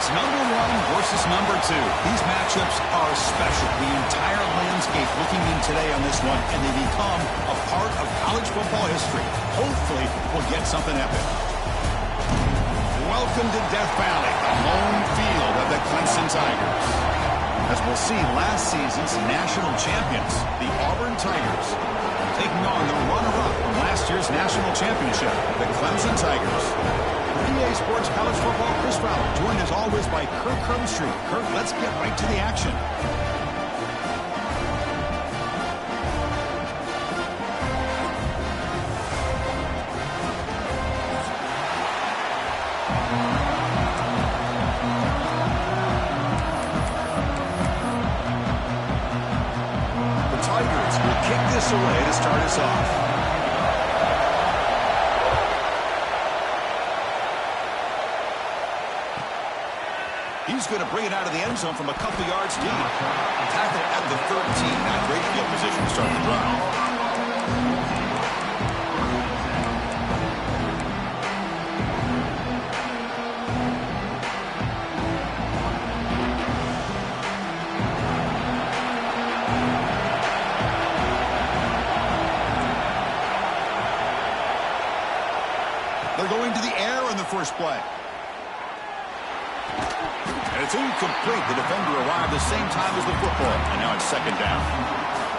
It's number one versus number two. These matchups are special. The entire landscape looking in today on this one, and they become a part of college football history. Hopefully, we'll get something epic. Welcome to Death Valley, the home field of the Clemson Tigers. As we'll see, last season's national champions, the Auburn Tigers, taking on the runner-up from last year's national championship, the Clemson Tigers. EA Sports College Football, Chris Fowler, joined as always by Kirk Herbstreit. Kirk, let's get right to the action. The Tigers will kick this away to start us off. He's going to bring it out of the end zone from a couple yards deep. Tackle at the 13. Not great field position to start the drive. They're going to the air on the first play. And it's incomplete. The defender arrived the same time as the football. And now it's second down.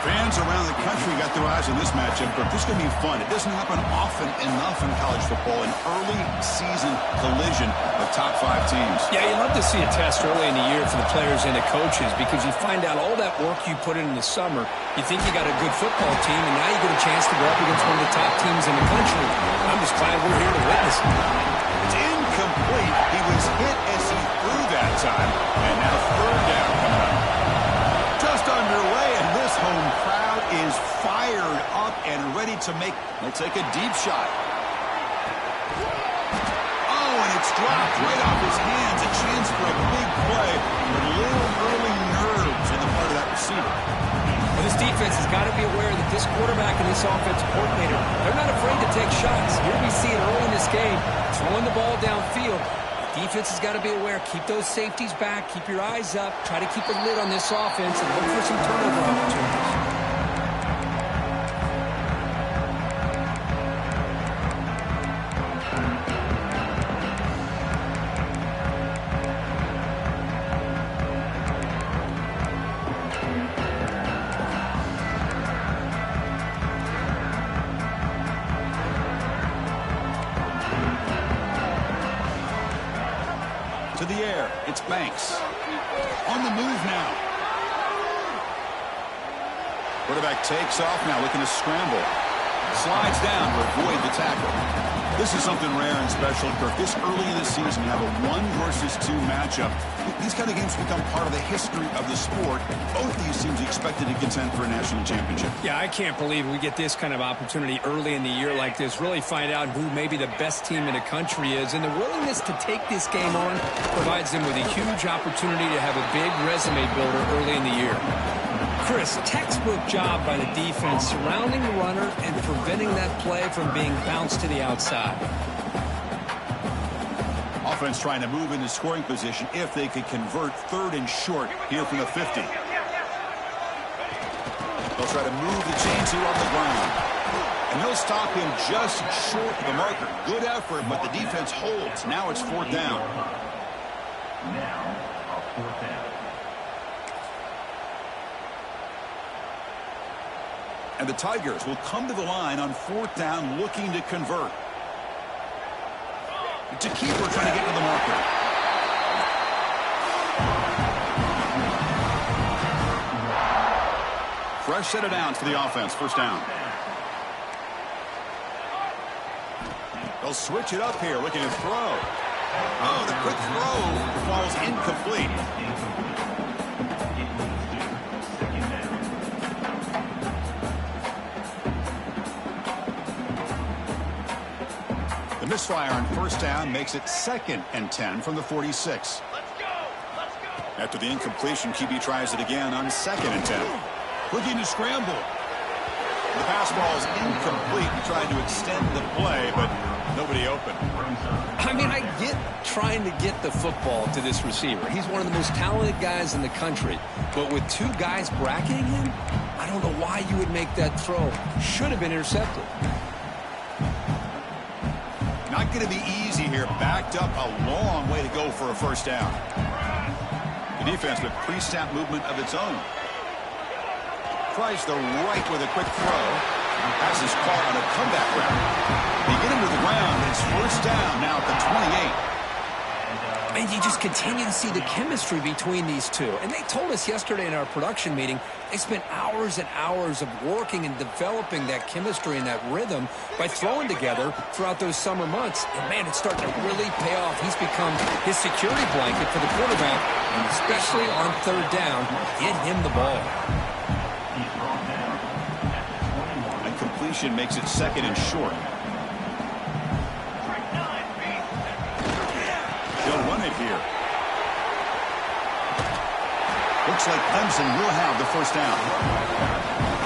Fans around the country got their eyes on this matchup, but this is going to be fun. It doesn't happen often enough in college football, an early season collision of top five teams. Yeah, you love to see a test early in the year for the players and the coaches because you find out all that work you put in the summer. You think you got a good football team, and now you get a chance to go up against one of the top teams in the country. I'm just glad we're here to witness it. It's incomplete. He was hit as he threw that time, and now third down coming up. Just underway, and this home crowd is fired up and ready to make. They'll take a deep shot. Oh, and it's dropped right off his hands. A chance for a big play, but a little early nerves on the part of that receiver. Well, this defense has got to be aware that this quarterback and this offensive coordinator, they're not afraid to take shots. Here we see it early in this game, throwing the ball downfield. Defense has got to be aware. Keep those safeties back. Keep your eyes up. Try to keep a lid on this offense and look for some turnover opportunities. To the air, it's Banks. On the move now. Quarterback takes off now, looking to scramble. Slides down to avoid the tackle. This is something rare and special, Kirk. This early in the season, you have a 1 versus 2 matchup. These kind of games become part of the history of the sport. Both these teams expected to contend for a national championship. Yeah, I can't believe we get this kind of opportunity early in the year like this. Really find out who maybe the best team in the country is. And the willingness to take this game on provides them with a huge opportunity to have a big resume builder early in the year. Chris, textbook job by the defense surrounding the runner and preventing that play from being bounced to the outside. Offense trying to move into scoring position if they could convert third and short here from the 50. They'll try to move the chains here on the ground. And they'll stop him just short of the marker. Good effort, but the defense holds. Now it's fourth down. Now, fourth down. And the Tigers will come to the line on fourth down looking to convert. It's a keeper trying to get to the marker. Fresh set of downs for the offense. First down. They'll switch it up here, looking to throw. Oh, the quick throw falls incomplete. The misfire on first down makes it 2nd and 10 from the 46. After the incompletion, QB tries it again on 2nd and 10. Looking to scramble. The pass ball is incomplete. He tried to extend the play, but nobody open. I mean, I get trying to get the football to this receiver. He's one of the most talented guys in the country. But with two guys bracketing him, I don't know why you would make that throw. Should have been intercepted. Not going to be easy here. Backed up a long way to go for a first down. The defense with pre-snap movement of its own. Tries the right with a quick throw. Pass is caught on a comeback route. They get him to the ground. It's first down now at the 28. And you just continue to see the chemistry between these two. And they told us yesterday in our production meeting, they spent hours and hours of working and developing that chemistry and that rhythm by throwing together throughout those summer months. And, man, it's starting to really pay off. He's become his security blanket for the quarterback, and especially on third down, get him the ball. And completion makes it second and short. They'll run it here. Looks like Clemson will have the first down.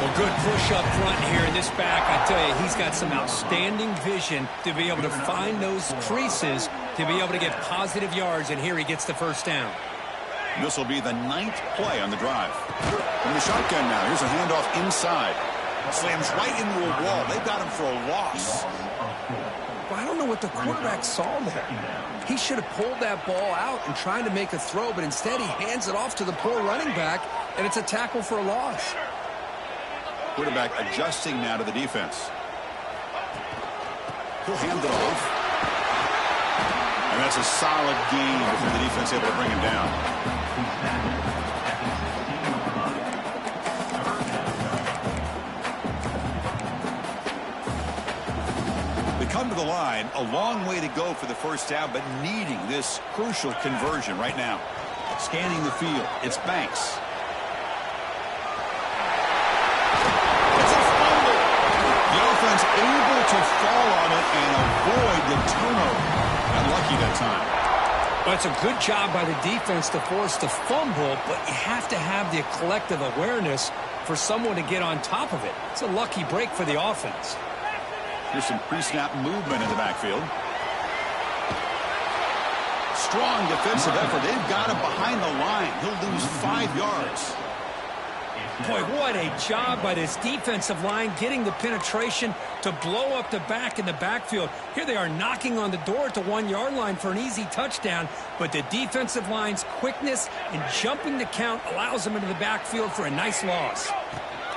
Well, good push up front here in this back. I tell you, he's got some outstanding vision to be able to find those creases, to be able to get positive yards, and here he gets the first down. This will be the 9th play on the drive. From the shotgun now, here's a handoff inside. Slams right into a wall. They got him for a loss. Well, I don't know what the quarterback saw there. He should have pulled that ball out and tried to make a throw, but instead he hands it off to the poor running back, and it's a tackle for a loss. Quarterback adjusting now to the defense. He'll hand it off. And that's a solid gain before the defense able to bring him down. Come to the line, a long way to go for the first down, but needing this crucial conversion right now. Scanning the field, it's Banks. It's a fumble. The offense able to fall on it and avoid the turnover. Unlucky that time. Well, it's a good job by the defense to force the fumble, but you have to have the collective awareness for someone to get on top of it. It's a lucky break for the offense. Here's some pre-snap movement in the backfield. Strong defensive effort. They've got him behind the line. He'll lose 5 yards. Boy, what a job by this defensive line getting the penetration to blow up the back in the backfield. Here they are knocking on the door at the 1-yard line for an easy touchdown, but the defensive line's quickness and jumping the count allows them into the backfield for a nice loss.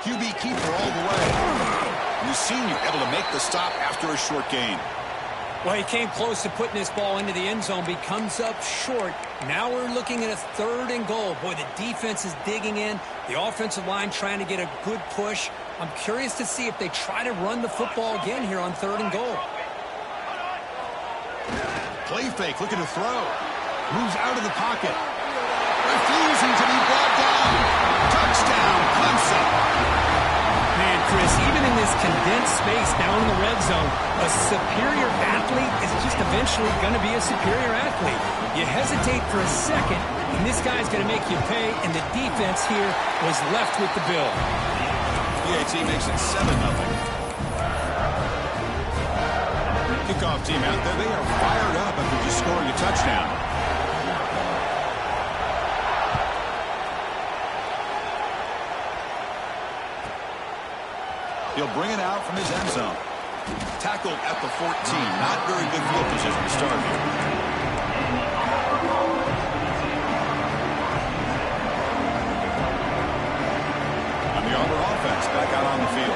QB keeper all the way. The senior able to make the stop after a short gain. Well, he came close to putting this ball into the end zone, but he comes up short. Now we're looking at a 3rd and goal. Boy, the defense is digging in. The offensive line trying to get a good push. I'm curious to see if they try to run the football again here on 3rd and goal. Play fake, looking to throw. Moves out of the pocket. Refusing to be brought down. Touchdown, Clemson. Man, Chris, even in this condensed space down in the red zone, a superior athlete is just eventually going to be a superior athlete. You hesitate for a second, and this guy's going to make you pay, and the defense here was left with the bill. PAT makes it 7-0. Kickoff team out there, they are fired up after just scoring a touchdown. He'll bring it out from his end zone. Tackled at the 14. Not very good field position to start here. And the Auburn offense back out on the field.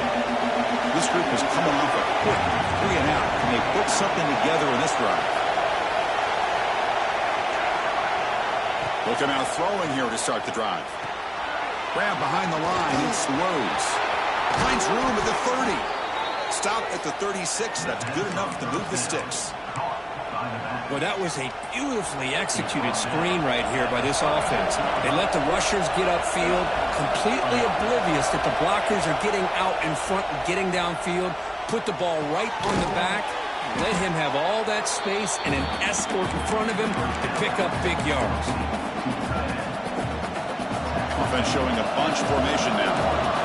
This group is coming off a quick 3-and-out. Can they put something together in this drive? Looking out throwing here to start the drive. Grab behind the line and slows. Finds room at the 30. Stop at the 36. That's good enough to move the sticks. Well, that was a beautifully executed screen right here by this offense. They let the rushers get upfield, completely oblivious that the blockers are getting out in front and getting downfield. Put the ball right on the back. Let him have all that space and an escort in front of him to pick up big yards. Offense showing a bunch formation now.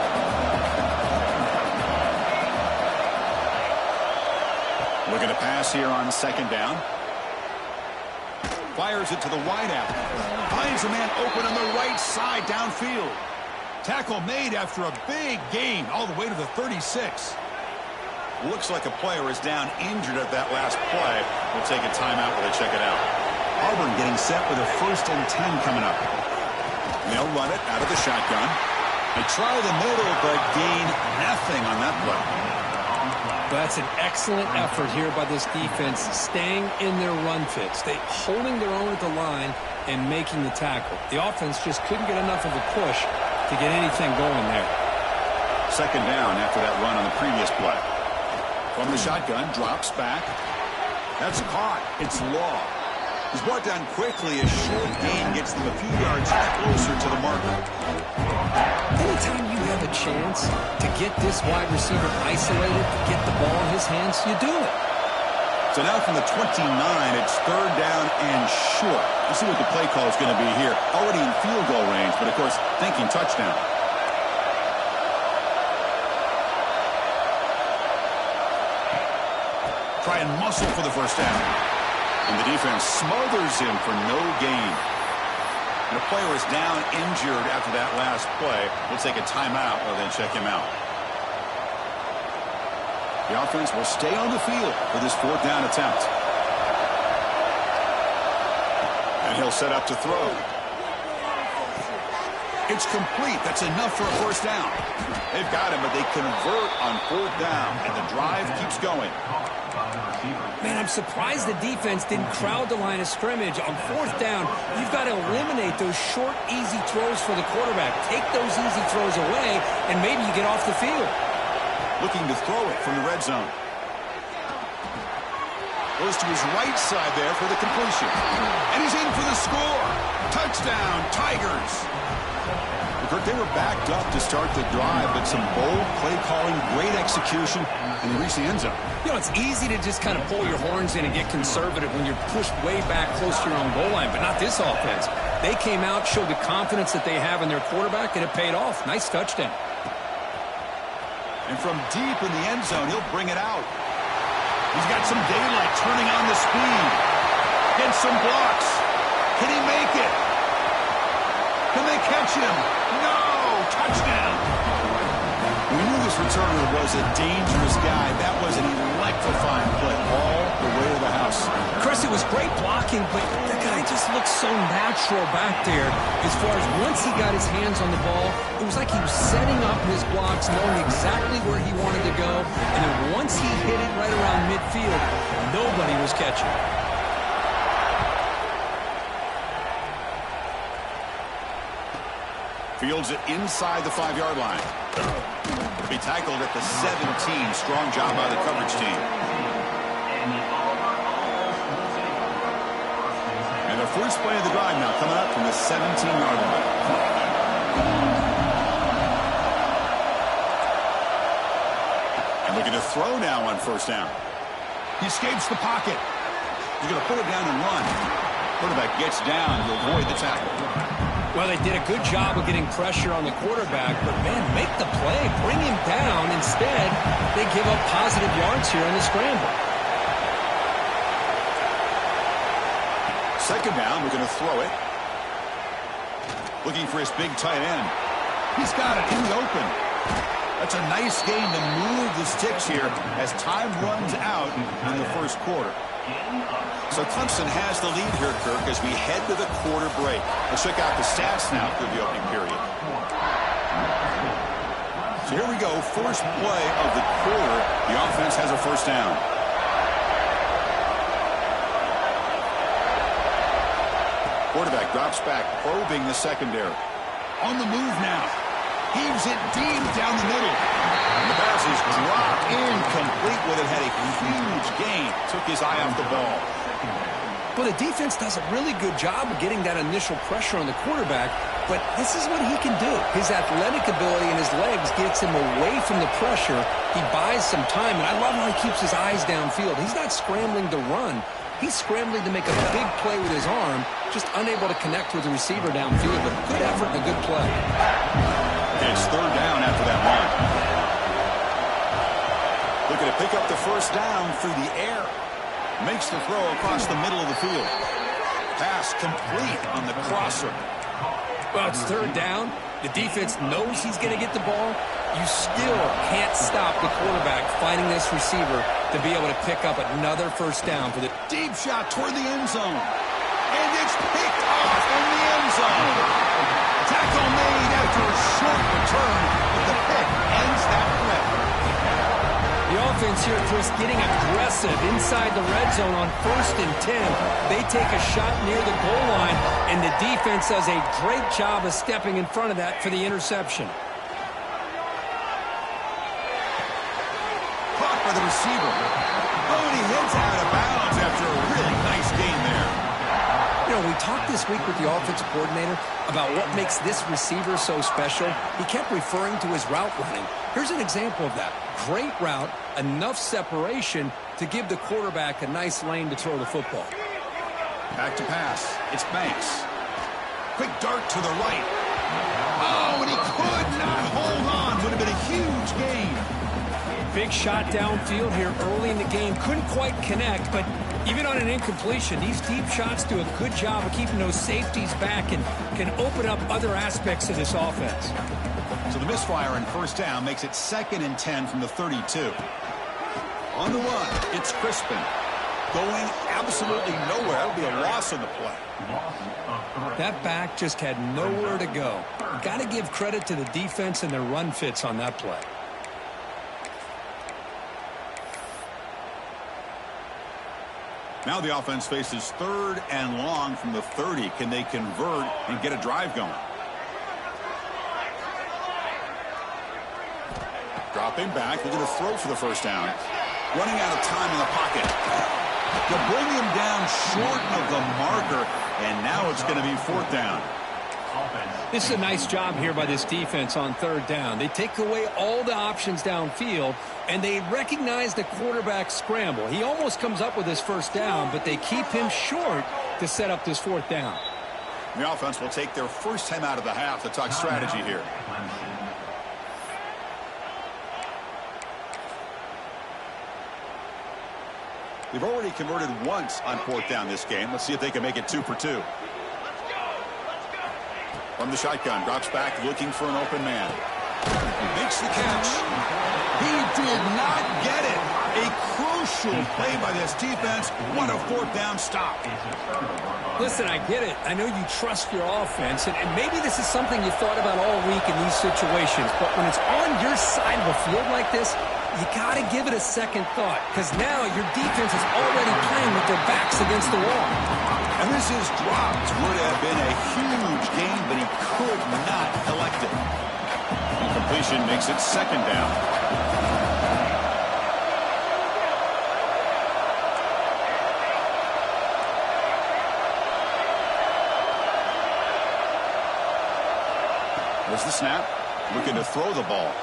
Looking to pass here on second down. Fires it to the wideout. Finds a man open on the right side downfield. Tackle made after a big gain all the way to the 36. Looks like a player is down injured at that last play. We'll take a timeout while they check it out. Auburn getting set with a 1st and 10 coming up. They'll run it out of the shotgun. They try the middle, but gain nothing on that play. That's an excellent effort here by this defense, staying in their run fits. They holding their own at the line and making the tackle. The offense just couldn't get enough of a push to get anything going there. Second down after that run on the previous play. From the shotgun, drops back. That's caught. It's Law. He's brought down quickly. A short gain gets them a few yards closer to the marker. Anytime you have a chance to get this wide receiver isolated, to get the ball in his hands, you do it. So now from the 29, it's 3rd down and short. Let's see what the play call is going to be here. Already in field goal range, but of course, thinking touchdown. Try and muscle for the 1st down. And the defense smothers him for no gain. And the player is down injured after that last play. We'll take a timeout and then check him out. The offense will stay on the field for this 4th down attempt. And he'll set up to throw. It's complete. That's enough for a 1st down. They've got him, but they convert on 4th down, and the drive keeps going. Man, I'm surprised the defense didn't crowd the line of scrimmage. On 4th down, you've got to eliminate those short, easy throws for the quarterback. Take those easy throws away, and maybe you get off the field. Looking to throw it from the red zone. Goes to his right side there for the completion. And he's in for the score. Touchdown, Tigers. Kirk, they were backed up to start the drive, but some bold play calling, great execution, and they reached the end zone. You know, it's easy to just kind of pull your horns in and get conservative when you're pushed way back close to your own goal line, but not this offense. They came out, showed the confidence that they have in their quarterback, and it paid off. Nice touchdown. And from deep in the end zone, he'll bring it out. He's got some daylight turning on the speed. Gets some blocks. Can he make it? Can they catch him? No! Touchdown! We knew this returner was a dangerous guy. That was an electrifying play all the way to the house. Chris, it was great blocking, but the guy just looked so natural back there. As far as once he got his hands on the ball, it was like he was setting up his blocks, knowing exactly where he wanted to go. And then once he hit it right around midfield, nobody was catching. Fields it inside the 5-yard line. Be tackled at the 17. Strong job by the coverage team. And the first play of the drive now coming up from the 17-yard line. And looking to throw now on 1st down. He escapes the pocket. He's going to put it down and run. Quarterback gets down to avoid the tackle. Well, they did a good job of getting pressure on the quarterback, but, man, make the play. Bring him down. Instead, they give up positive yards here on the scramble. Second down, we're going to throw it. Looking for his big tight end. He's got it in the open. That's a nice gain to move the sticks here as time runs out in the 1st quarter. So Clemson has the lead here, Kirk, as we head to the quarter break. Let's check out the stats now through the opening period. So here we go, first play of the quarter. The offense has a 1st down. Quarterback drops back, probing the secondary. On the move now. Heaves it deep down the middle. And the pass is dropped incomplete with it. Had a huge gain. Took his eye off the ball. Well, the defense does a really good job of getting that initial pressure on the quarterback, but this is what he can do. His athletic ability and his legs gets him away from the pressure. He buys some time, and I love how he keeps his eyes downfield. He's not scrambling to run. He's scrambling to make a big play with his arm, just unable to connect with the receiver downfield, but good effort and a good play. It's 3rd down after that run. looking to pick up the first down through the air. Makes the throw across the middle of the field. Pass complete on the crosser. Well, it's third down. The defense knows he's going to get the ball. You still can't stop the quarterback finding this receiver to be able to pick up another first down for the deep shot toward the end zone. And it's picked off in the end zone. Tackle made after a short return, but the pick ends that play. The offense here, Chris, getting aggressive inside the red zone on 1st and 10. They take a shot near the goal line, and the defense does a great job of stepping in front of that for the interception. Caught by the receiver. Oh, and he heads out of bounds after a really nice gain there. You know, we talked this week with the offensive coordinator about what makes this receiver so special. He kept referring to his route running. Here's an example of that. Great route, enough separation to give the quarterback a nice lane to throw the football. Back to pass. It's Banks. Quick dart to the right. Oh, and he could not hold on. Would have been a huge gain. Big shot downfield here early in the game. Couldn't quite connect, but even on an incompletion, these deep shots do a good job of keeping those safeties back and can open up other aspects of this offense. So the misfire in first down makes it 2nd and 10 from the 32. On the run, it's Crispin. Going absolutely nowhere. That'll be a loss on the play. That back just had nowhere to go. Got to give credit to the defense and their run fits on that play. Now the offense faces 3rd and long from the 30. Can they convert and get a drive going? Dropping back, looking to throw for the first down. Running out of time in the pocket. To bring him down short of the marker, and now it's going to be 4th down. This is a nice job here by this defense on 3rd down. They take away all the options downfield, and they recognize the quarterback scramble. He almost comes up with his first down, but they keep him short to set up this 4th down. The offense will take their first time out of the half to talk strategy here. They've already converted once on 4th down this game. Let's see if they can make it 2 for 2. From the shotgun, drops back looking for an open man. Makes the catch. He did not get it. A crucial play by this defense. What a 4th down stop. Listen, I get it. I know you trust your offense, and maybe this is something you thought about all week in these situations, but when it's on your side of the field like this, you got to give it a second thought, because now your defense is already playing with their backs against the wall. And this is dropped. Would have been a huge gain, but he could not collect it. Incompletion makes it 2nd down. There's the snap. Looking to throw the ball.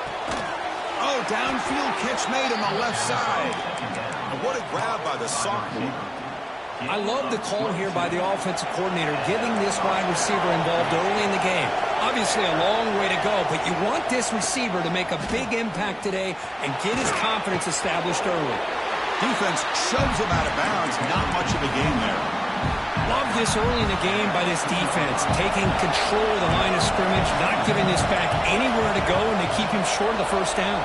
Oh, downfield catch made on the left side. And what a grab by the sophomore. I love the call here by the offensive coordinator, giving this wide receiver involved early in the game. Obviously a long way to go, but you want this receiver to make a big impact today and get his confidence established early. Defense shoves him out of bounds. Not much of a game there. Love this early in the game by this defense, taking control of the line of scrimmage, not giving this back anywhere to go, and they keep him short of the first down.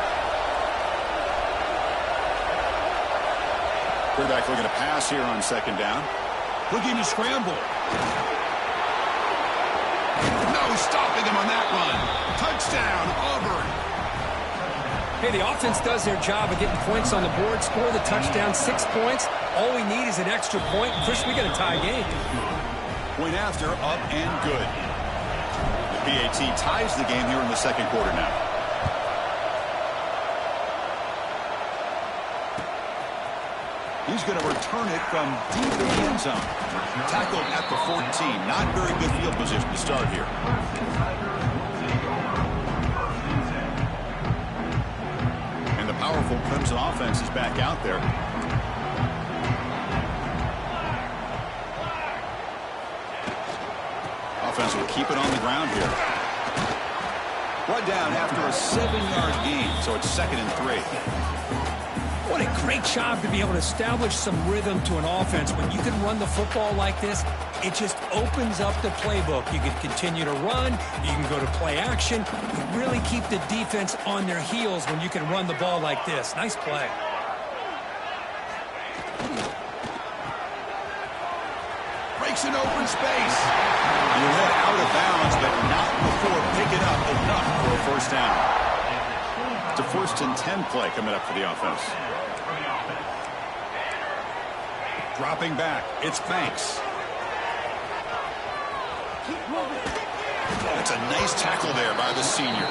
Quarterback looking to pass here on 2nd down. Looking to scramble. No stopping him on that run. Touchdown, Auburn. Hey, the offense does their job of getting points on the board, score the touchdown, 6 points. All we need is an extra point. Chris, we got a tie game. Point after, up and good. The PAT ties the game here in the 2nd quarter now. He's going to return it from deep in the end zone. Tackled at the 14. Not very good field position to start here. And the powerful Clemson offense is back out there. Offense will keep it on the ground here. Run down after a 7-yard gain, so it's 2nd and 3. What a great job to be able to establish some rhythm to an offense. When you can run the football like this, it just opens up the playbook. You can continue to run. You can go to play action. You really keep the defense on their heels when you can run the ball like this. Nice play. Breaks an open space. You head out of bounds, but not before picking up enough for a first down. It's a 1st and 10 play coming up for the offense. Dropping back, it's Banks. That's a nice tackle there by the senior.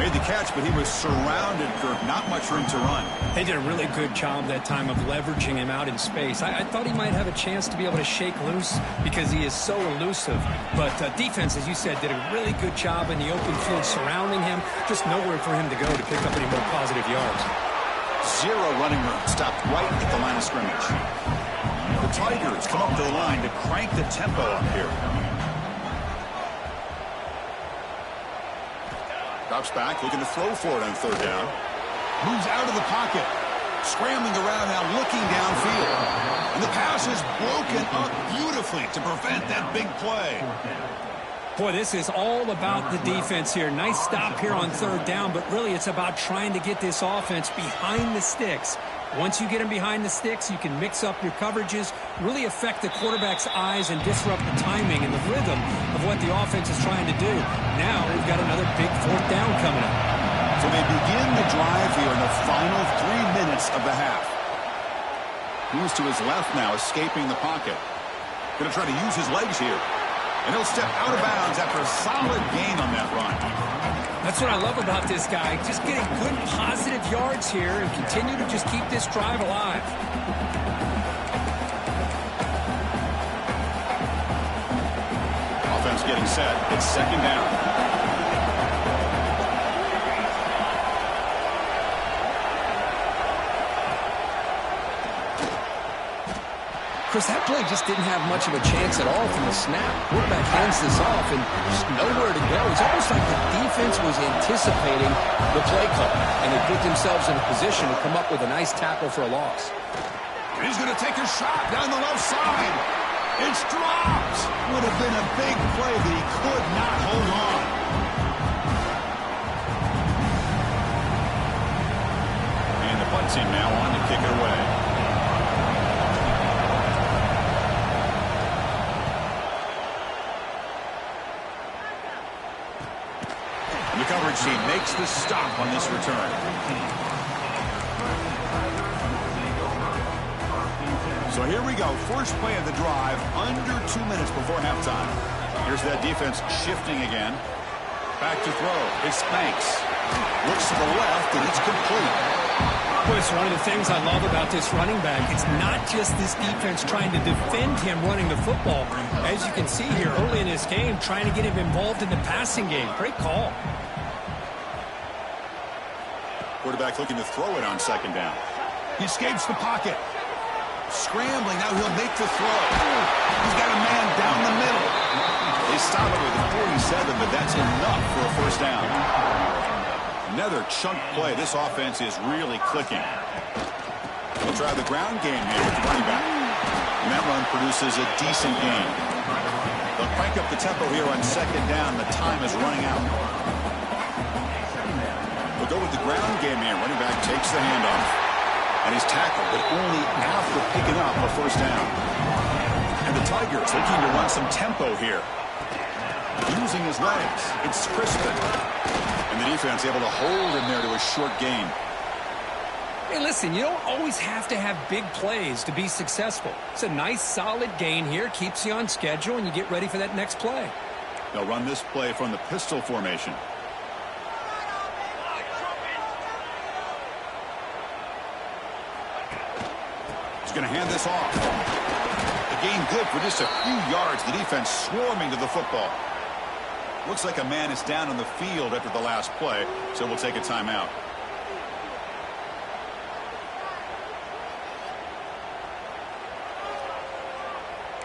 Made the catch, but he was surrounded for not much room to run. They did a really good job that time of leveraging him out in space. I thought he might have a chance to be able to shake loose because he is so elusive. But defense, as you said, did a really good job in the open field surrounding him. Just nowhere for him to go to pick up any more positive yards. 0 running room. Stopped right at the line of scrimmage. The Tigers come up to the line to crank the tempo up here. Drops back, looking to throw for it on 3rd down. Moves out of the pocket. Scrambling around now, looking downfield. And the pass is broken up beautifully to prevent that big play. Boy, this is all about the defense here. Nice stop here on 3rd down, but really it's about trying to get this offense behind the sticks. Once you get them behind the sticks, you can mix up your coverages, really affect the quarterback's eyes and disrupt the timing and the rhythm of what the offense is trying to do. Now we've got another big 4th down coming up. So they begin the drive here in the final 3 minutes of the half. Moves to his left now, escaping the pocket. Going to try to use his legs here. And he'll step out of bounds after a solid gain on that run. That's what I love about this guy. Just getting good positive yards here and continue to just keep this drive alive. Offense getting set. It's 2nd down. Chris, that play just didn't have much of a chance at all from the snap. Quarterback hands this off and just nowhere to go. It's almost like the defense was anticipating the play call, and they put themselves in a position to come up with a nice tackle for a loss. He's going to take a shot down the left side. It's dropped. Would have been a big play, but he could not hold on. And the punt team now on to kick it away. The coverage team makes the stop on this return. So here we go. First play of the drive, under 2 minutes before halftime. Here's that defense shifting again. Back to throw. It's Banks. Looks to the left, and it's complete. Boy, it's one of the things I love about this running back. It's not just this defense trying to defend him running the football. As you can see here early in this game, trying to get him involved in the passing game. Great call. Quarterback looking to throw it on 2nd down. He escapes the pocket. Scrambling, now he'll make the throw. He's got a man down the middle. They stop it with a 47, but that's enough for a 1st down. Another chunk play. This offense is really clicking. They'll try the ground game here with the running back. And that run produces a decent gain. They'll crank up the tempo here on 2nd down. The time is running out. We'll go with the ground game here. Running back takes the handoff. And he's tackled, but only after picking up a 1st down. And the Tigers looking to run some tempo here. Using his legs. It's Crispin. And the defense able to hold him there to a short gain. Hey, listen, you don't always have to have big plays to be successful. It's a nice, solid gain here. Keeps you on schedule, and you get ready for that next play. They'll run this play from the pistol formation. Going to hand this off. The gain good for just a few yards. The defense swarming to the football. Looks like a man is down on the field after the last play, so we'll take a timeout.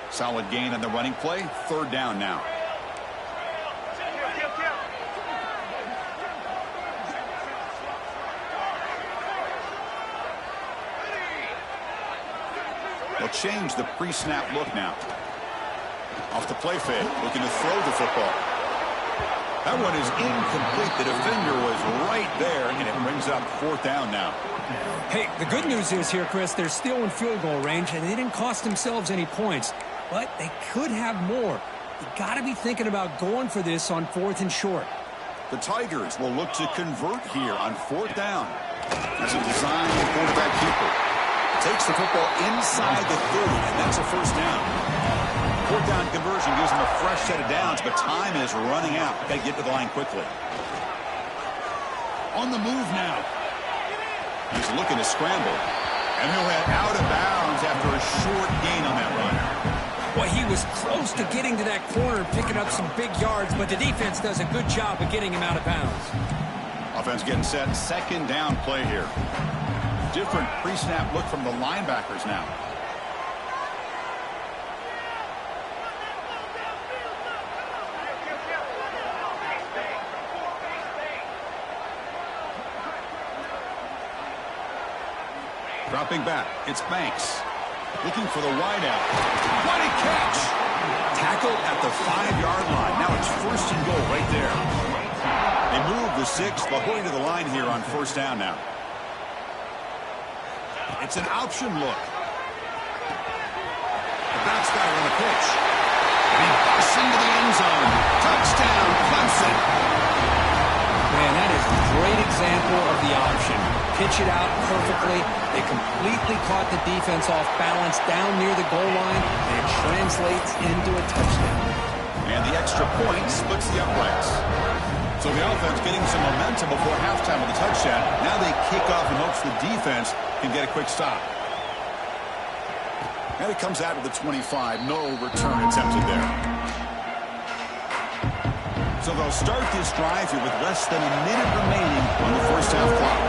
Solid gain on the running play. 3rd down now. They'll change the pre-snap look now. Off the play fake, looking to throw the football. That one is incomplete. The defender was right there, and it brings up 4th down now. Hey, the good news is here, Chris, they're still in field goal range, and they didn't cost themselves any points. But they could have more. You got to be thinking about going for this on 4th and short. The Tigers will look to convert here on 4th down. As a design quarterback keeper. Takes the football inside the 30, and that's a 1st down. 4th down conversion gives them a fresh set of downs, but time is running out. Got to get to the line quickly. On the move now. He's looking to scramble. And he'll head out of bounds after a short gain on that run. Well, he was close to getting to that corner and picking up some big yards, but the defense does a good job of getting him out of bounds. Offense getting set. 2nd down play here. Different pre-snap look from the linebackers now. Dropping back, it's Banks. Looking for the wideout. What a catch! Tackled at the 5-yard line. Now it's 1st and goal right there. They move the 6th, but going to the line here on 1st down now. It's an option look. The back's got it on the pitch. And he busts into the end zone. Touchdown, Clemson. Man, that is a great example of the option. Pitch it out perfectly. They completely caught the defense off balance down near the goal line, and it translates into a touchdown. And the extra point splits the uprights. So the offense getting some momentum before halftime with a touchdown. Now they kick off in hopes the defense can get a quick stop. And it comes out of the 25. No return attempted there. So they'll start this drive here with less than a minute remaining on the 1st half clock.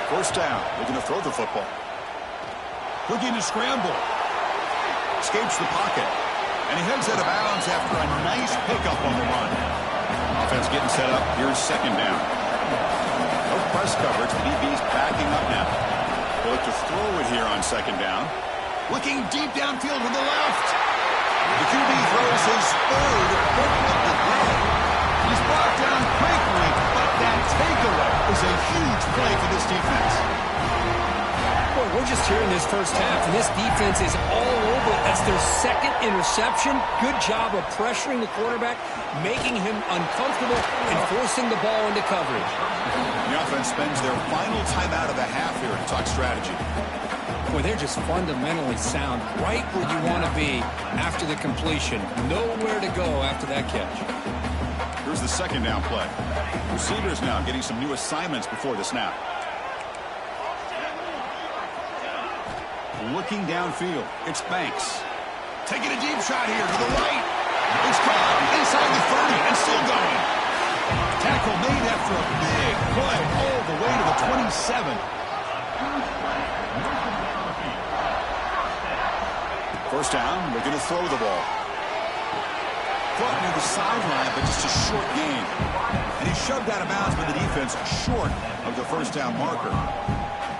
1st down, looking to throw the football. Looking to scramble. Escapes the pocket. And he heads out of bounds after a nice pickup on the run. Offense getting set up. Here's 2nd down. No press coverage. The DB's backing up now. They'll look to throw it here on 2nd down. Looking deep downfield to the left. The QB throws his 3rd pick of the day. He's brought down quickly, but that takeaway is a huge play for this defense. Boy, we're just here in this 1st half, and this defense is all over it. That's their 2nd interception. Good job of pressuring the quarterback, making him uncomfortable, and forcing the ball into coverage. The offense spends their final timeout of the half here to talk strategy. Boy, they're just fundamentally sound, right where you want to be after the completion. Nowhere to go after that catch. Here's the 2nd down play. Receivers now getting some new assignments before the snap. Looking downfield, it's Banks. Taking a deep shot here to the right. It's caught inside the 30 and still going. Tackle made after a big play all the way to the 27. 1st down, looking to throw the ball. Caught near the sideline, but just a short gain. And he shoved out of bounds by the defense short of the 1st down marker.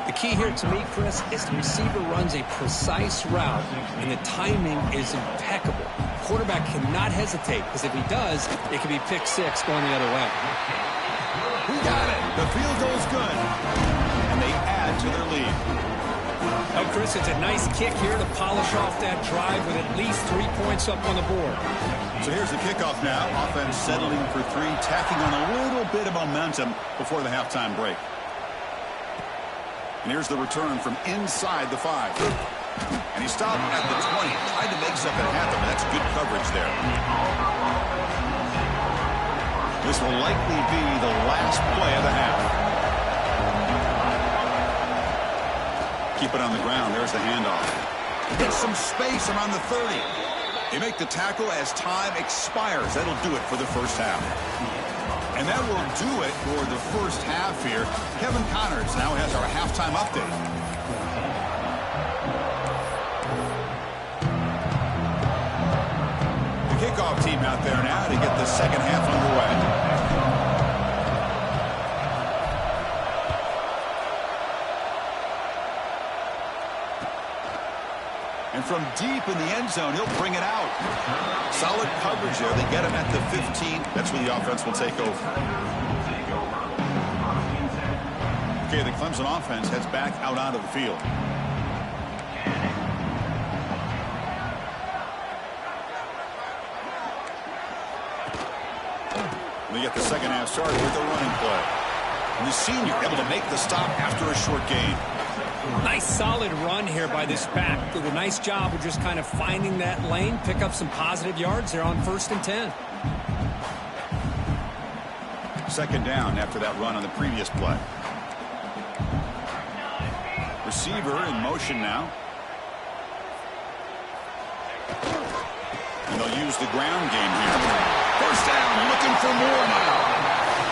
The key here to me, Chris, is the receiver runs a precise route, and the timing is impeccable. Quarterback cannot hesitate, because if he does, it could be pick 6 going the other way. We got it. The field goal's good. And they add to their lead. Well, Chris, it's a nice kick here to polish off that drive with at least 3 points up on the board. So here's the kickoff now. Offense settling for 3, tacking on a little bit of momentum before the halftime break. And here's the return from inside the 5. And he stopped at the 20. Tried to make something happen. That's good coverage there. This will likely be the last play of the half. Keep it on the ground. There's the handoff. Gets some space around the 30. They make the tackle as time expires. That'll do it for the 1st half. And that will do it for the 1st half here. Kevin Connors now has our halftime update. The kickoff team out there now to get the 2nd half underway. And from deep in the end zone, he'll bring it out. Solid coverage there. They get him at the 15. That's where the offense will take over. Okay, the Clemson offense heads back out onto the field. We get the second half started with a running play. And the senior able to make the stop after a short gain. Nice solid run here by this back. Did a nice job of just kind of finding that lane, pick up some positive yards there on 1st and 10. Second down after that run on the previous play. Receiver in motion now. And they'll use the ground game here. First down, looking for more now.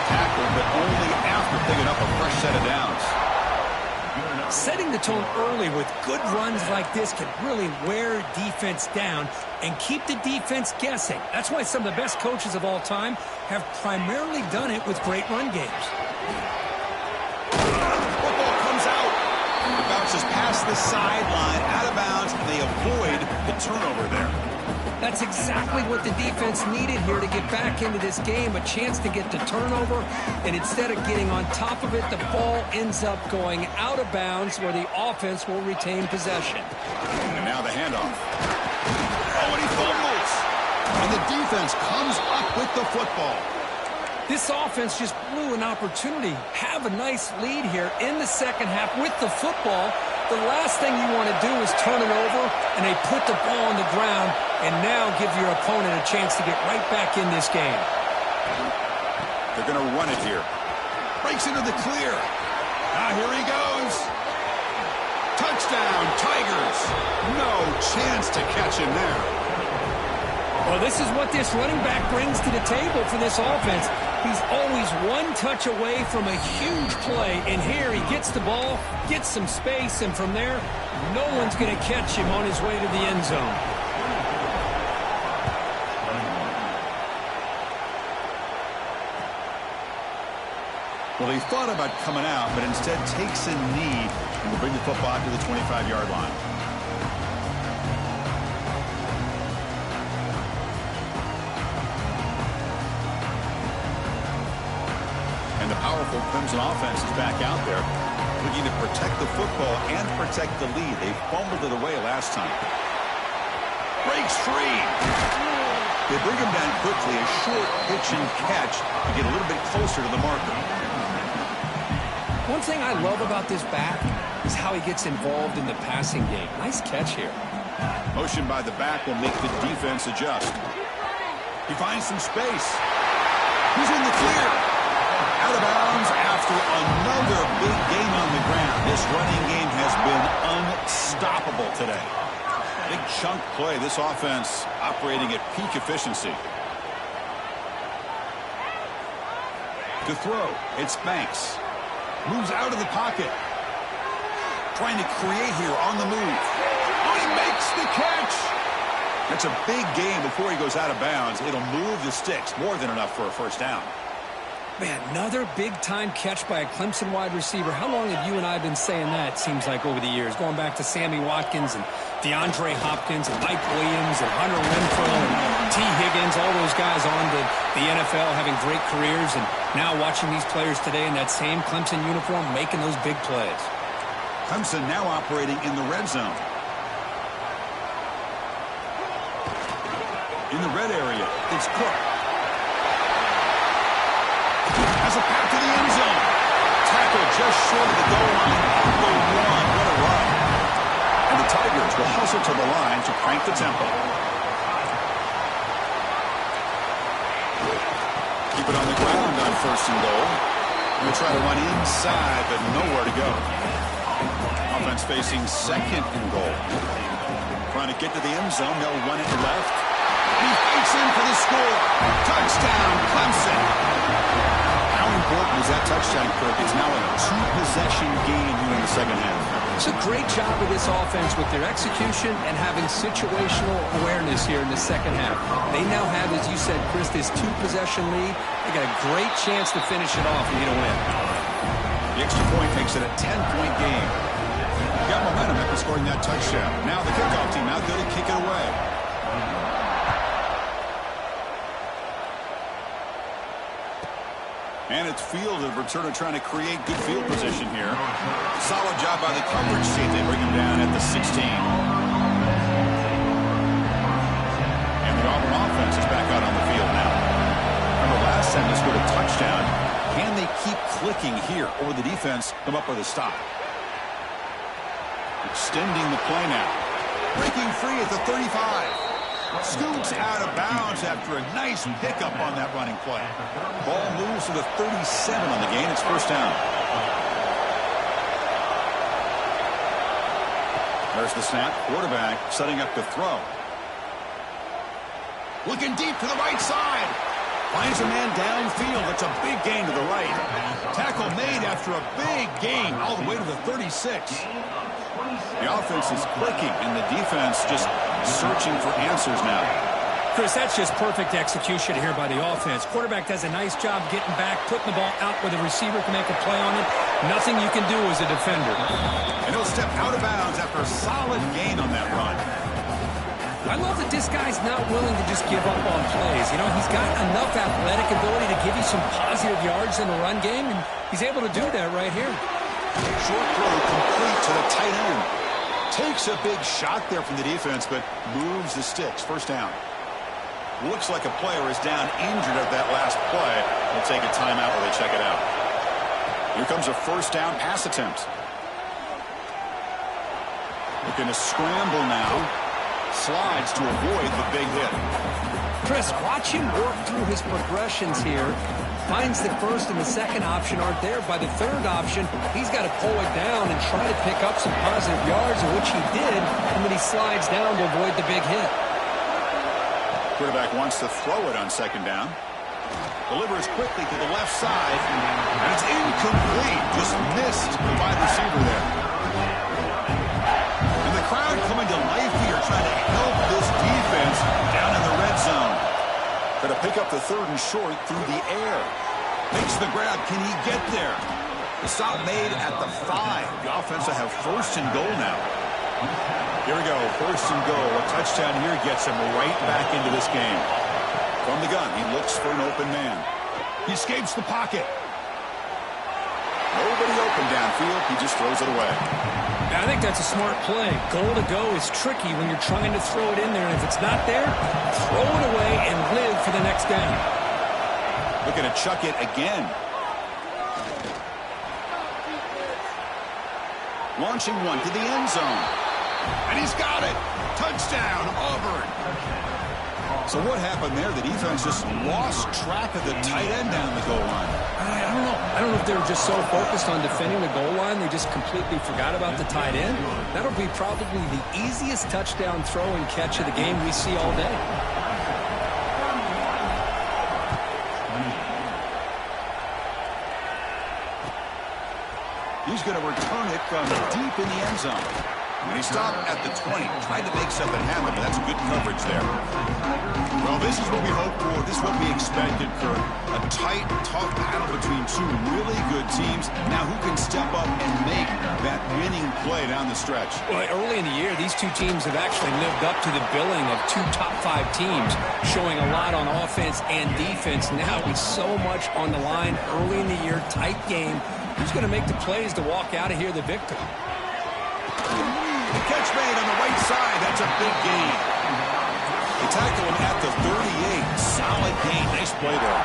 Tackle, but only after picking up a fresh set of downs. Setting the tone early with good runs like this can really wear defense down and keep the defense guessing. That's why some of the best coaches of all time have primarily done it with great run games. Football comes out. It bounces past the sideline, out of bounds, and they avoid the turnover there. That's exactly what the defense needed here to get back into this game, a chance to get the turnover, and instead of getting on top of it, the ball ends up going out of bounds where the offense will retain possession. And now the handoff. Oh, and he fumbles. And the defense comes up with the football. This offense just blew an opportunity. Have a nice lead here in the second half with the football. The last thing you want to do is turn it over, and they put the ball on the ground and now give your opponent a chance to get right back in this game. They're going to run it here. Breaks into the clear. Now here he goes. Touchdown, Tigers. No chance to catch him there. Well, this is what this running back brings to the table for this offense. He's always one touch away from a huge play, and here he gets the ball, gets some space, and from there, no one's going to catch him on his way to the end zone. Well, he thought about coming out, but instead takes a knee and will bring the football to the 25-yard line. And the powerful Clemson offense is back out there, looking to protect the football and protect the lead. They fumbled it away last time. Breaks free. They bring him down quickly, a short pitch and catch to get a little bit closer to the marker. One thing I love about this back is how he gets involved in the passing game. Nice catch here. Motion by the back will make the defense adjust. He finds some space. He's in the clear. Out of bounds after another big gain on the ground. This running game has been unstoppable today. Big chunk play. This offense operating at peak efficiency. To throw, it's Banks. Moves out of the pocket. Trying to create here on the move. Oh, he makes the catch. That's a big gain before he goes out of bounds. It'll move the sticks. More than enough for a first down. Man, another big-time catch by a Clemson wide receiver. How long have you and I been saying that, it seems like, over the years? Going back to Sammy Watkins and DeAndre Hopkins and Mike Williams and Hunter Renfrow and T. Higgins, all those guys on to the NFL having great careers, and now watching these players today in that same Clemson uniform making those big plays. Clemson now operating in the red zone. In the red area, it's Cook. Has a pass to the end zone. Tackle just short of the goal line at the 1. What a run. And the Tigers will hustle to the line to crank the tempo. Keep it on the ground on 1st and goal. We'll try to run inside, but nowhere to go. Offense facing 2nd and goal. Trying to get to the end zone. They'll run it left. He fights in for the score. Touchdown, Clemson. How important is that touchdown, Kirk? It's now a 2-possession game here in the second half. It's a great job of this offense with their execution and having situational awareness here in the second half. They now have, as you said, Chris, this 2-possession lead. They got a great chance to finish it off and get a win. The extra point makes it a 10-point game. Got momentum momentum after scoring that touchdown. Now the kickoff team out there to kick it away. And it's field of returner trying to create good field position here. Solid job by the coverage team. They bring him down at the 16. And the Auburn offense is back out on the field now. Remember last time they scored a touchdown. Can they keep clicking here, or the defense come up with a stop? Extending the play now. Breaking free at the 35. Scoots out of bounds after a nice pickup on that running play. Ball moves to the 37 on the gain. It's first down. There's the snap. Quarterback setting up to throw. Looking deep to the right side. Finds a man downfield. That's a big gain to the right. Tackle made after a big gain all the way to the 36. The offense is clicking, and the defense just searching for answers now. Chris, that's just perfect execution here by the offense. Quarterback does a nice job getting back, putting the ball out where the receiver can make a play on it. Nothing you can do as a defender. And he'll step out of bounds after a solid gain on that run. I love that this guy's not willing to just give up on plays. You know, he's got enough athletic ability to give you some positive yards in the run game, and he's able to do that right here. Short throw complete to the tight end. Takes a big shot there from the defense, but moves the sticks. First down. Looks like a player is down injured at that last play. They'll take a timeout while they check it out. Here comes a first down pass attempt. Looking to scramble now. Slides to avoid the big hit. Chris, watch him work through his progressions here. Finds the first and the second option aren't there. By the third option, he's got to pull it down and try to pick up some positive yards, which he did, and then he slides down to avoid the big hit. Quarterback wants to throw it on second down. Delivers quickly to the left side, and it's incomplete. Just missed the wide receiver there. And the crowd coming to life here, trying to help this defense down in the red zone. Going to pick up the third and short through the air. Makes the grab. Can he get there? The stop made at the 5. The offense will have first and goal now. Here we go. First and goal. A touchdown here gets him right back into this game. From the gun, he looks for an open man. He escapes the pocket. Nobody open downfield. He just throws it away. I think that's a smart play. Goal to go is tricky when you're trying to throw it in there. And if it's not there, throw it away and live for the next down. Looking to chuck it again. Launching one to the end zone. And he's got it. Touchdown, Auburn. So what happened there? The defense just lost track of the tight end down the goal line. I don't know. I don't know if they were just so focused on defending the goal line, they just completely forgot about the tight end. That'll be probably the easiest touchdown throw and catch of the game we see all day. He's going to return it from deep in the end zone. And he stopped at the 20, tried to make something happen, but that's good coverage there. Well, this is what we hoped for. This is what we expected, Kurt. A tight, tough battle between two really good teams. Now, who can step up and make that winning play down the stretch? Well, early in the year, these two teams have actually lived up to the billing of two top-5 teams, showing a lot on offense and defense. Now, with so much on the line early in the year, tight game, who's going to make the plays to walk out of here the victor? The catch made on the right side. That's a big gain. They tackle him at the 38. Solid gain. Nice play there.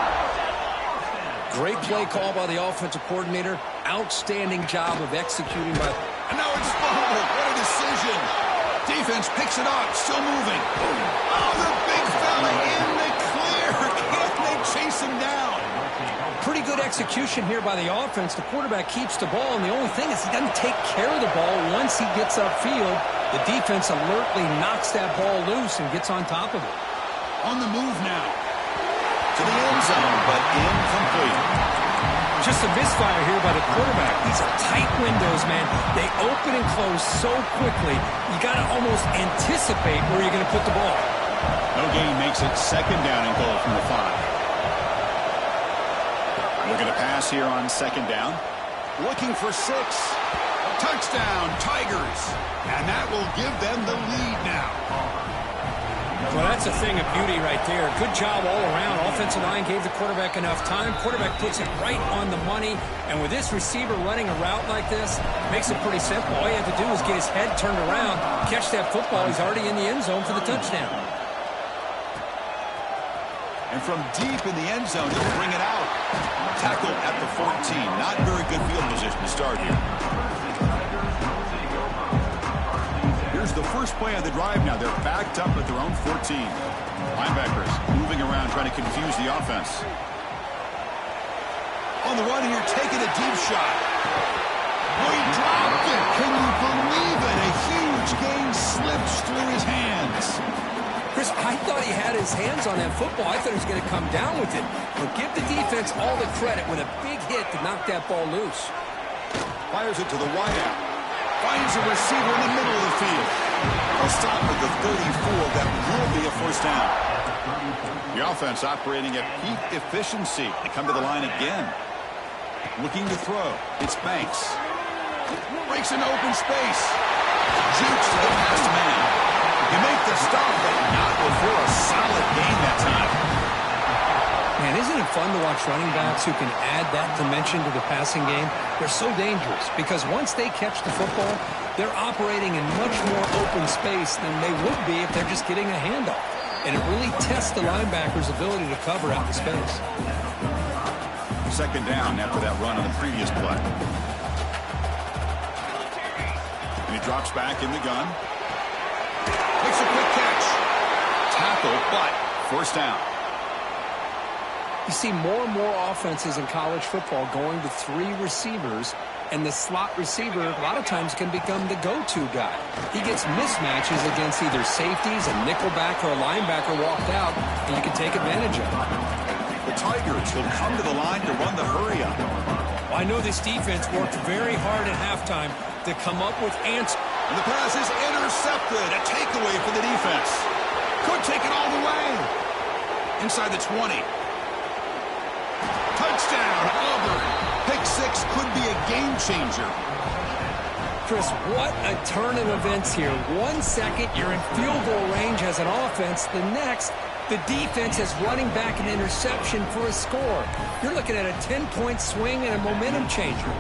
Great play call by the offensive coordinator. Outstanding job of executing by... And now it's fumbled. What a decision. Defense picks it up. Still moving. Oh, the big fella in the clear. Can't they chase him down? Pretty good execution here by the offense. The quarterback keeps the ball, and the only thing is he doesn't take care of the ball once he gets upfield. The defense alertly knocks that ball loose and gets on top of it. On the move now. To the end zone, but incomplete. Just a misfire here by the quarterback. These are tight windows, man. They open and close so quickly, you got to almost anticipate where you're going to put the ball. No gain makes it second down and goal from the 5. Looking to pass here on second down. Looking for 6. Touchdown, Tigers. And that will give them the lead now. Well, that's a thing of beauty right there. Good job all around. Offensive line gave the quarterback enough time. Quarterback puts it right on the money. And with this receiver running a route like this, makes it pretty simple. All you have to do is get his head turned around, catch that football. He's already in the end zone for the touchdown. And from deep in the end zone, he'll bring it out. Tackle at the 14. Not very good field position to start here. Here's the first play of the drive now. They're backed up at their own 14. Linebackers moving around, trying to confuse the offense. On the run here, taking a deep shot. Oh, he dropped it. Can you believe it? A huge gain slips through his hands. Chris, I thought he had his hands on that football. I thought he was going to come down with it. But give the defense all the credit with a big hit to knock that ball loose. Fires it to the wideout. Finds a receiver in the middle of the field. A stop at the 34. That will be a first down. The offense operating at peak efficiency. They come to the line again. Looking to throw. It's Banks. Breaks into open space. Jukes to the last man. You make the stop, but not before a solid gain that time. Man, isn't it fun to watch running backs who can add that dimension to the passing game? They're so dangerous because once they catch the football, they're operating in much more open space than they would be if they're just getting a handoff. And it really tests the linebacker's ability to cover out the space. Second down after that run on the previous play. And he drops back in the gun. Makes a quick catch. Tackle, but first down. You see more and more offenses in college football going to 3 receivers, and the slot receiver a lot of times can become the go-to guy. He gets mismatches against either safeties, a nickelback, or a linebacker walked out, and you can take advantage of it. The Tigers will come to the line to run the hurry-up. Well, I know this defense worked very hard at halftime to come up with answers. And the pass is intercepted. A takeaway for the defense. Could take it all the way. Inside the 20. Touchdown, Auburn. Pick 6 could be a game changer. Chris, what a turn of events here. 1 second, you're in field goal range as an offense. The next, the defense is running back an interception for a score. You're looking at a 10-point swing and a momentum changer.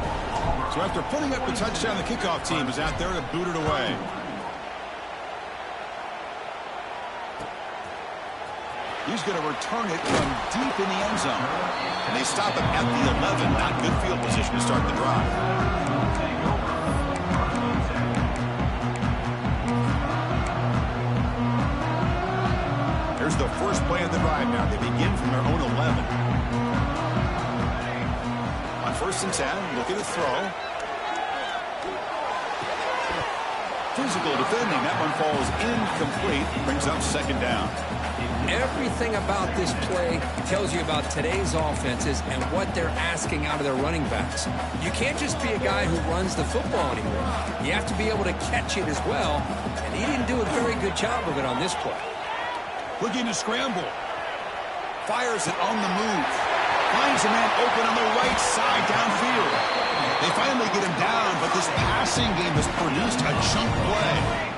So after putting up the touchdown, the kickoff team is out there to boot it away. He's going to return it from deep in the end zone. And they stop him at the 11. Not good field position to start the drive. Here's the first play of the drive now. They begin from their own 11. On 1st and 10, looking to throw. Physical defending. That one falls incomplete. Brings up second down. Everything about this play tells you about today's offenses and what they're asking out of their running backs. You can't just be a guy who runs the football anymore. You have to be able to catch it as well, and he didn't do a very good job of it on this play. Looking to scramble. Fires it on the move. Finds a man open on the right side downfield. They finally get him down, but this passing game has produced a chunk play.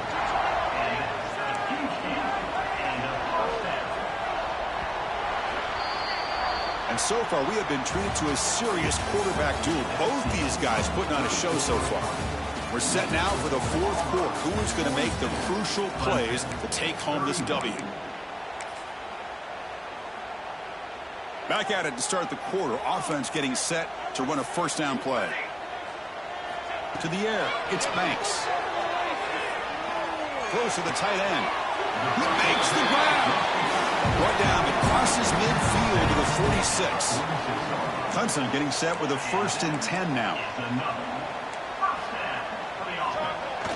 And so far, we have been treated to a serious quarterback duel. Both these guys putting on a show so far. We're set now for the 4th quarter. Who is going to make the crucial plays to take home this W? Back at it to start the quarter. Offense getting set to run a first down play. To the air, it's Banks. Close to the tight end. He makes the grab. Brought down, it crosses midfield to the 46. Clemson getting set with a 1st and 10 now.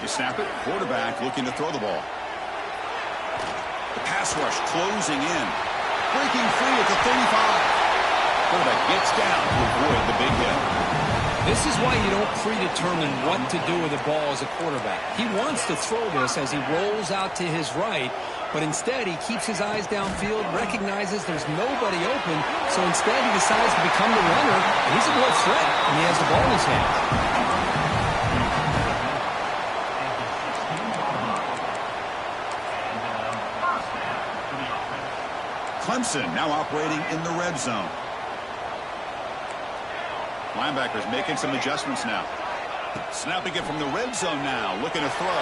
You snap it. Quarterback looking to throw the ball. The pass rush closing in. Breaking free at the 35. Quarterback gets down to avoid the big hit. This is why you don't predetermine what to do with the ball as a quarterback. He wants to throw this as he rolls out to his right, but instead he keeps his eyes downfield, recognizes there's nobody open, so instead he decides to become the runner, and he's a real threat when he has the ball in his hands. Clemson now operating in the red zone. Linebackers making some adjustments now. Snapping it from the red zone now, looking to throw.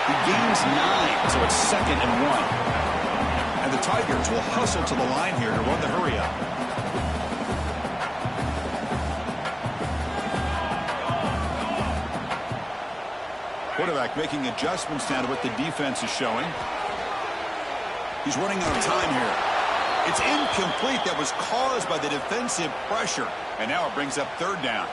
He gains 9, so it's 2nd and 1. And the Tigers will hustle to the line here to run the hurry up. Quarterback making adjustments now to what the defense is showing. He's running out of time here. It's incomplete. That was caused by the defensive pressure. And now it brings up 3rd down.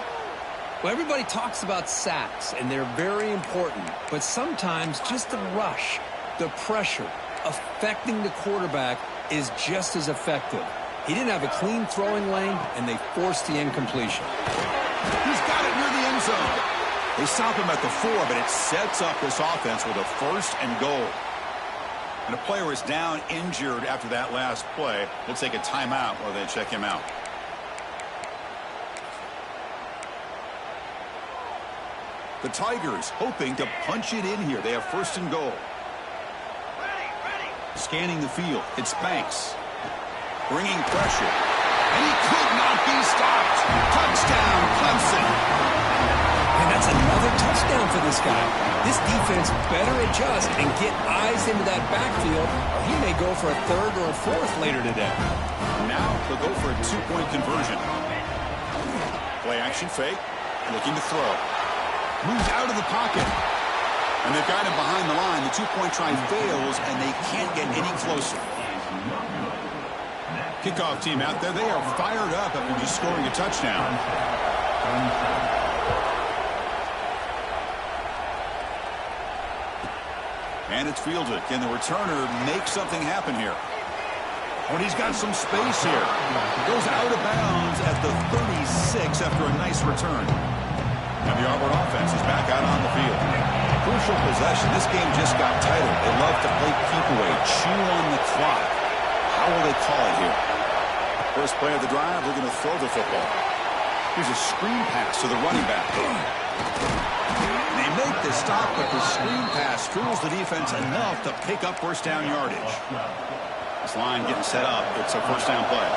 Well, everybody talks about sacks, and they're very important. But sometimes just the rush, the pressure, affecting the quarterback is just as effective. He didn't have a clean throwing lane, and they forced the incompletion. He's got it near the end zone. They stop him at the 4, but it sets up this offense with a 1st and goal. And a player is down injured after that last play. We'll take a timeout while they check him out. The Tigers hoping to punch it in here. They have 1st and goal. Scanning the field. It's Banks. Bringing pressure. And he could not be stopped. Touchdown, Clemson. And that's another touchdown for this guy. This defense better adjust and get eyes into that backfield, or he may go for a 3rd or a 4th later today. Now they'll go for a 2-point conversion. Play action fake. Looking to throw. Moves out of the pocket. And they've got him behind the line. The 2-point try fails, and they can't get any closer. Kickoff team out there. They are fired up after just scoring a touchdown. And it's fielded. Can the returner make something happen here? Oh, and he's got some space here. Goes out of bounds at the 36 after a nice return. And the Auburn offense is back out on the field. Crucial possession. This game just got tighter. They love to play keep away, chew on the clock. How will they call it here? First play of the drive, they're going to throw the football. Here's a screen pass to the running back. They make the stop, but the screen pass fools the defense enough to pick up 1st down yardage. This line getting set up. It's a 1st down play.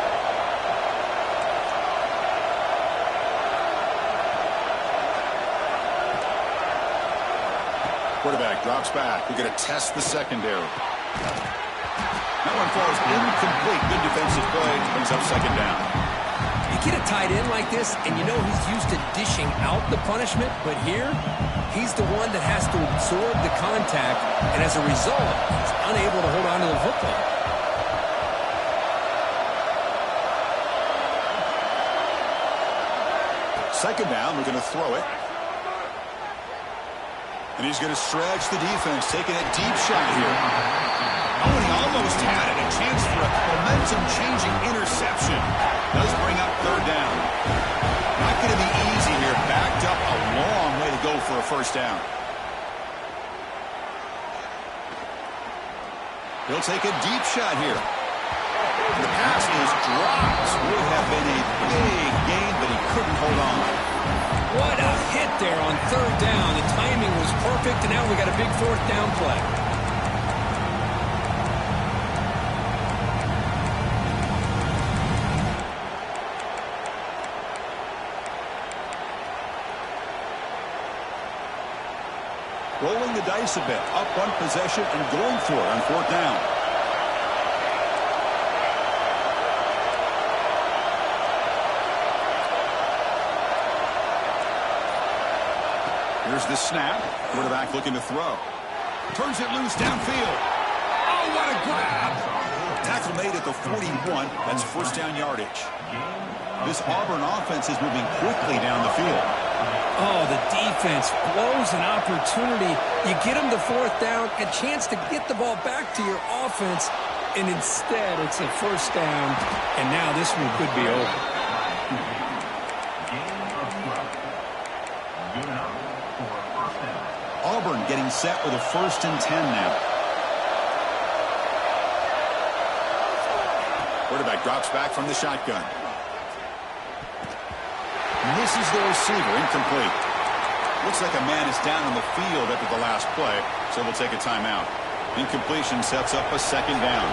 Quarterback drops back. We're going to test the secondary. That one falls incomplete. Good defensive play. Brings up 2nd down. You get a tight end like this, and you know he's used to dishing out the punishment, but here, he's the one that has to absorb the contact, and as a result, he's unable to hold on to the football. Second down, we're going to throw it. And he's going to stretch the defense, taking a deep shot here. Oh, and he almost had it. A chance for a momentum-changing interception. Does bring up 3rd down. Not going to be easy here. Backed up a long way to go for a 1st down. He'll take a deep shot here. The pass is dropped. Would have been a big gain, but he couldn't hold on. What a hit there on 3rd down. The timing was perfect, and now we got a big 4th down play. Rolling the dice a bit. Up 1 possession and going for it on 4th down. Here's the snap. Quarterback looking to throw. Turns it loose downfield. Oh, what a grab. Tackle made at the 41. That's 1st down yardage. This Auburn offense is moving quickly down the field. Oh, the defense blows an opportunity. You get them to 4th down, a chance to get the ball back to your offense, and instead it's a 1st down, and now this one could be over. Auburn getting set with a 1st and 10 now. Quarterback drops back from the shotgun. Misses the receiver, incomplete. Looks like a man is down on the field after the last play, so we'll take a timeout. Incompletion sets up a second down.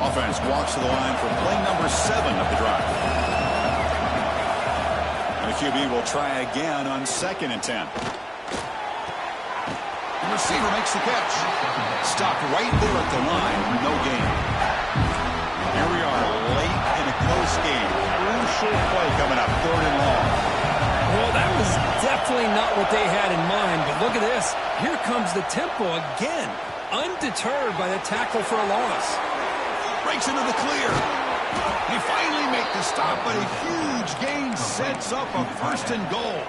Offense walks to the line for play number 7 of the drive. And the QB will try again on 2nd and 10. The receiver makes the catch. Stopped right there at the line. No gain. Here we are late in a close game. Crucial play coming up. 3rd and long. Well, that was definitely not what they had in mind. But look at this. Here comes the tempo again. Undeterred by the tackle for a loss. Breaks into the clear. They finally make the stop, but a huge gain sets up a 1st and goal.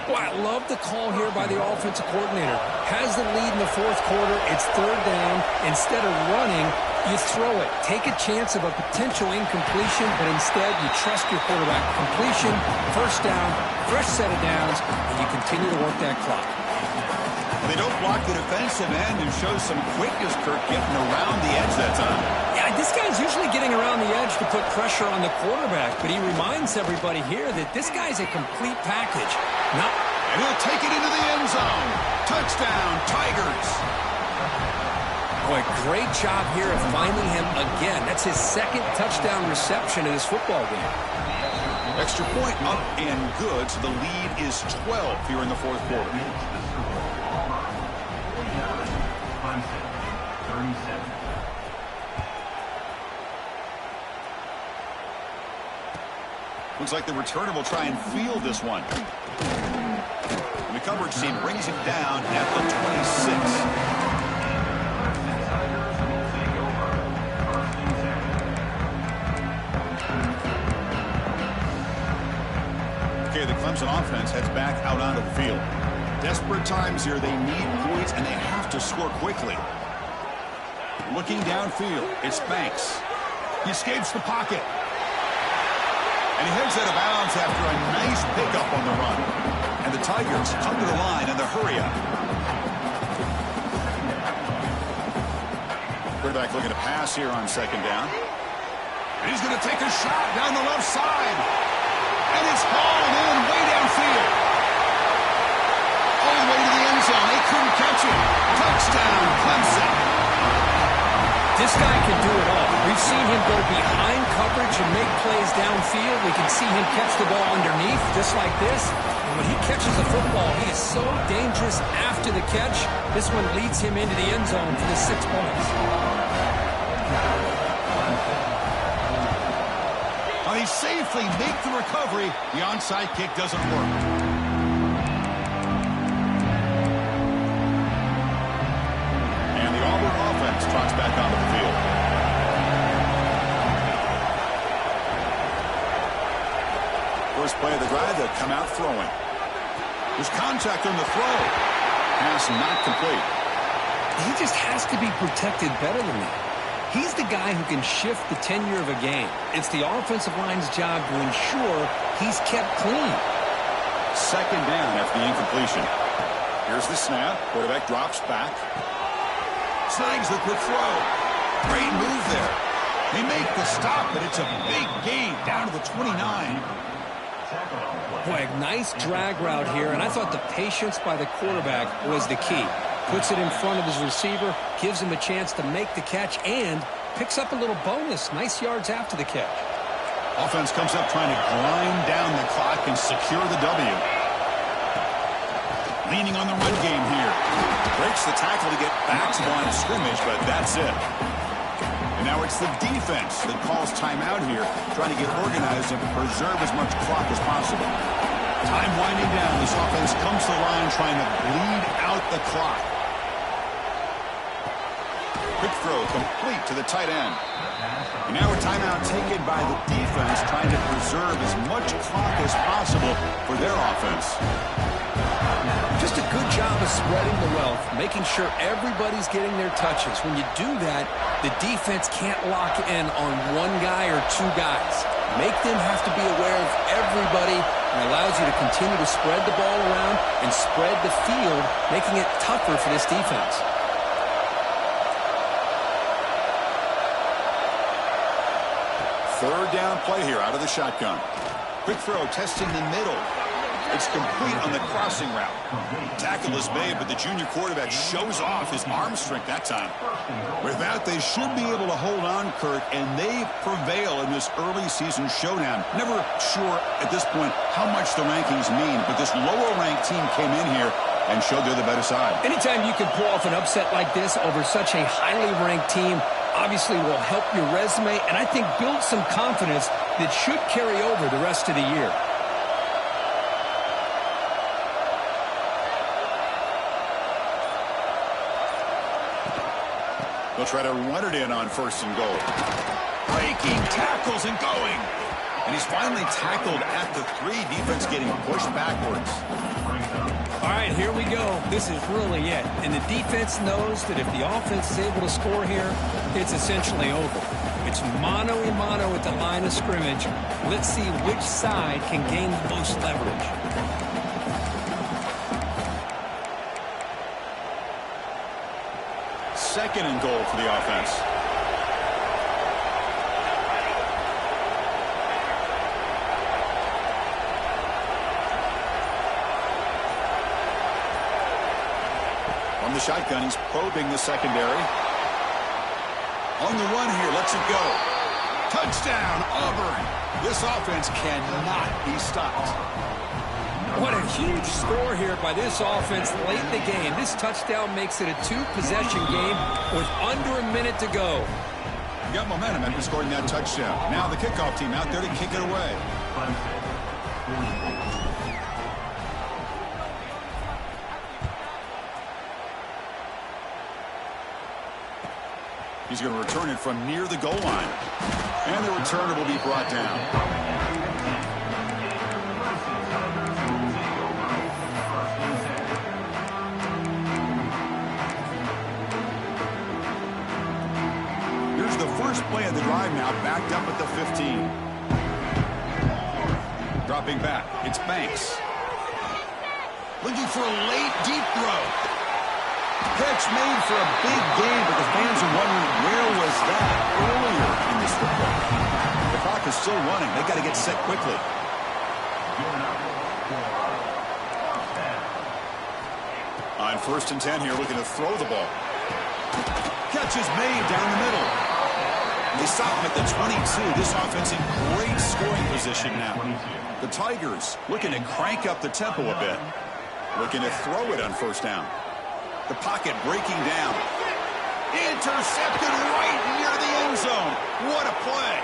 Well, I love the call here by the offensive coordinator. Has the lead in the 4th quarter. It's 3rd down. Instead of running, you throw it. Take a chance of a potential incompletion, but instead you trust your quarterback. Completion, 1st down, fresh set of downs, and you continue to work that clock. They don't block the defensive end and show some quickness, Kirk, getting around the edge that time. Yeah, this guy's usually getting around the edge to put pressure on the quarterback, but he reminds everybody here that this guy's a complete package. And he'll take it into the end zone. Touchdown, Tigers. Boy, great job here of finding him again. That's his 2nd touchdown reception in this football game. Extra point up and good, so the lead is 12 here in the 4th quarter. Looks like the returner will try and field this one. And the coverage team brings it down at the 26. Okay, the Clemson offense heads back out onto the field. Desperate times here. They need points, and they have to score quickly. Looking downfield, it's Banks. He escapes the pocket. And he heads out of bounds after a nice pickup on the run. And the Tigers come to the line in the hurry-up. Quarterback looking to pass here on 2nd down. And he's going to take a shot down the left side. And it's hauled in way downfield. All the way to the end zone. They couldn't catch it. Touchdown, Clemson. This guy can do it all. We've seen him go behind coverage and make plays downfield. We can see him catch the ball underneath, just like this. And when he catches the football, he is so dangerous after the catch. This one leads him into the end zone for the 6 points. Now they safely make the recovery. The onside kick doesn't work. Trots back onto the field. First play of the drive, they'll come out throwing. There's contact on the throw. Pass not complete. He just has to be protected better than that. He's the guy who can shift the tenure of a game. It's the offensive line's job to ensure he's kept clean. 2nd down after the incompletion. Here's the snap. Quarterback drops back. Snags the quick throw. Great move there. They make the stop, but it's a big gain down to the 29. Boy, nice drag route here, and I thought the patience by the quarterback was the key. Puts it in front of his receiver, gives him a chance to make the catch, and picks up a little bonus. Nice yards after the catch. Offense comes up trying to grind down the clock and secure the W. Leaning on the run game here. Breaks the tackle to get back to the line of scrimmage, but that's it. And now it's the defense that calls timeout here, trying to get organized and preserve as much clock as possible. Time winding down. This offense comes to the line trying to bleed out the clock. Quick throw complete to the tight end. And now a timeout taken by the defense, trying to preserve as much clock as possible for their offense. Just a good job of spreading the wealth, making sure everybody's getting their touches. When you do that, the defense can't lock in on one guy or two guys. Make them have to be aware of everybody, and allows you to continue to spread the ball around and spread the field, making it tougher for this defense. Third down play here out of the shotgun. Quick throw testing the middle. It's complete on the crossing route. Tackle is made, but the junior quarterback shows off his arm strength that time. With that, they should be able to hold on, Kurt, and they prevail in this early season showdown. Never sure at this point how much the rankings mean, but this lower-ranked team came in here and showed they're the better side. Anytime you can pull off an upset like this over such a highly ranked team, obviously will help your resume, and I think build some confidence that should carry over the rest of the year. They'll try to run it in on first and goal. Breaking tackles and going. And he's finally tackled at the 3. Defense getting pushed backwards. All right, here we go. This is really it. And the defense knows that if the offense is able to score here, it's essentially over. It's mano-a-mano at the line of scrimmage. Let's see which side can gain the most leverage. Second and goal for the offense. On the shotgun, he's probing the secondary. On the run here, lets it go. Touchdown, Auburn. This offense cannot be stopped. What a huge score here by this offense late in the game. This touchdown makes it a 2-possession game with under a minute to go. You got momentum after scoring that touchdown. Now the kickoff team out there to kick it away. He's going to return it from near the goal line. And the returner will be brought down. First play of the drive now, backed up at the 15. Dropping back, it's Banks. Looking for a late, deep throw. Catch made for a big gain, but the fans are wondering where was that earlier in this football. The clock is still running. They got to get set quickly. On 1st and 10 here, looking to throw the ball. Catch is made down the middle. They stop him at the 22. This offense in great scoring position now. The Tigers looking to crank up the tempo a bit. Looking to throw it on 1st down. The pocket breaking down. Intercepted right near the end zone. What a play.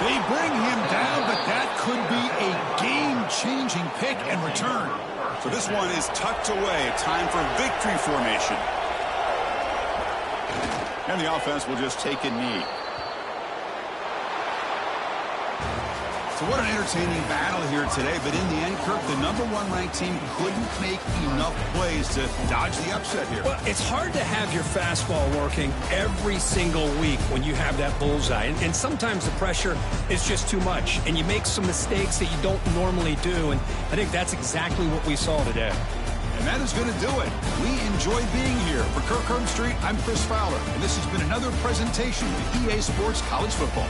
They bring him down, but that could be a game-changing pick and return. So this one is tucked away. Time for victory formation. And the offense will just take a knee. So what an entertaining battle here today. But in the end, Kirk, the #1 ranked team couldn't make enough plays to dodge the upset here. Well, it's hard to have your fastball working every single week when you have that bullseye. And sometimes the pressure is just too much. And you make some mistakes that you don't normally do. And I think that's exactly what we saw today. And that is going to do it. We enjoyed being here. For Kirk Street, I'm Chris Fowler, and this has been another presentation of EA Sports College Football.